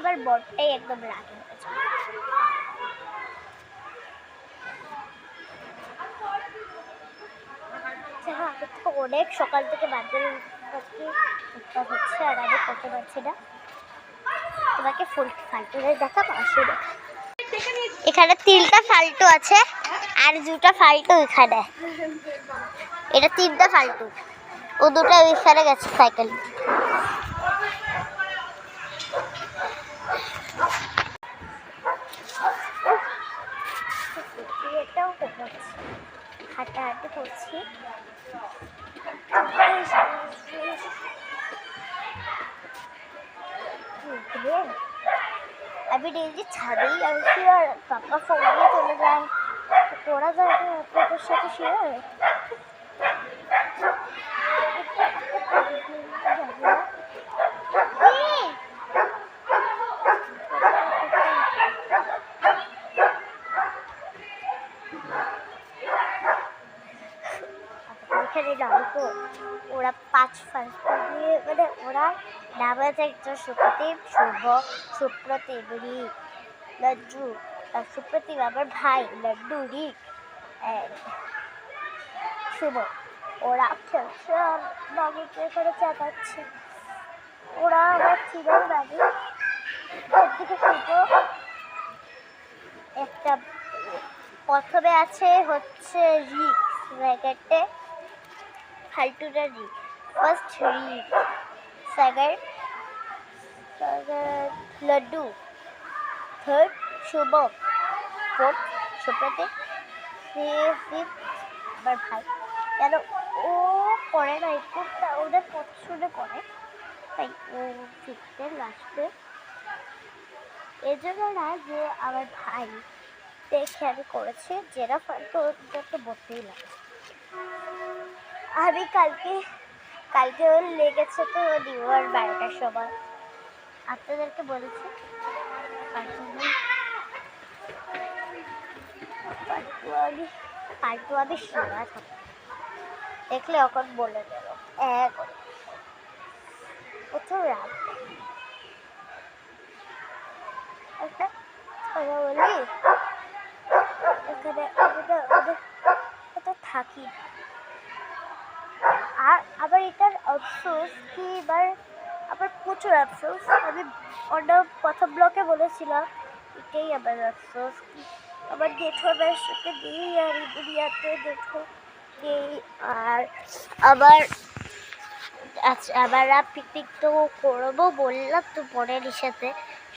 আবার বরটাই একদম রাগি হয়েছে। অনেক সকাল থেকে বাচ্চার হচ্ছে আর আমি করতে পারছি না। তোমাকে ফালতু দেখাবো, আসো দেখা। এখানে 3টা ফালতু আছে আর 2টা ফালতু এখানে। এটা 3টা ফালতু, ও 2টা ওইখানে গেছে সাইকেল। এটাও হাঁটাহাঁটি করছি। আমি ডেলি ছাদেই আসি আর পাপা ফোন নিয়ে চলে যায়। তোরা যায় আপনাদের সাথে শেয়ার এখানে নামতো ওরা 5 ফার্স্ট দিয়ে, মানে ওরা নাম আছে একজন সুপ্রতিম, শুভ, সুপ্রতিম, রিক, লজ্জু, সুপ্রতিম আমার ভাই, লড্ডু, রিক, শুভ। ওরা খেলছে আর বাবুকে করে চাপাচ্ছে। ওরা আবার চিনের বাবু থেকে শুভ। একটা প্রথমে আছে হচ্ছে রিক, ব্র্যাকেটে ফালতুটা রিক, ফার্স্ট রিক, সেকেন্ড লড্ডু, থার্ড শুভ, ফোর্থ সুপ্রতীক, ফিফথ আমার ভাই। কেন ও করে না একটু, ওদের পছন্দ করে তাই ও ফিফথে লাস্টে। এজন্য না যে আমার ভাই দেখে আমি করেছি, যেটা ফালতু ওদেরকে বলতেই লাগে। আমি কালকে ওর লেগেছে তো ডিওর 12টার সময়, আপনাদেরকে বলেছি ফালতু আমি শোনা থাকি, দেখলে এখন বলে দেব প্রথম রাত। একটা কথা বলি, এখানে ওদের থাকি আর আবার এটার আফসোস কি, এবার আবার প্রচুর আফসোস। আমি অন্য প্রথম ব্লকে বলেছিলাম এটাই আবার আফসোস কি আবার জেঠুর সাথে দিই আর দুনিয়াতে জেঠু দিই। আর আবার আচ্ছা আবার পিকনিক তো করবো বললাম তো বোনের সাথে,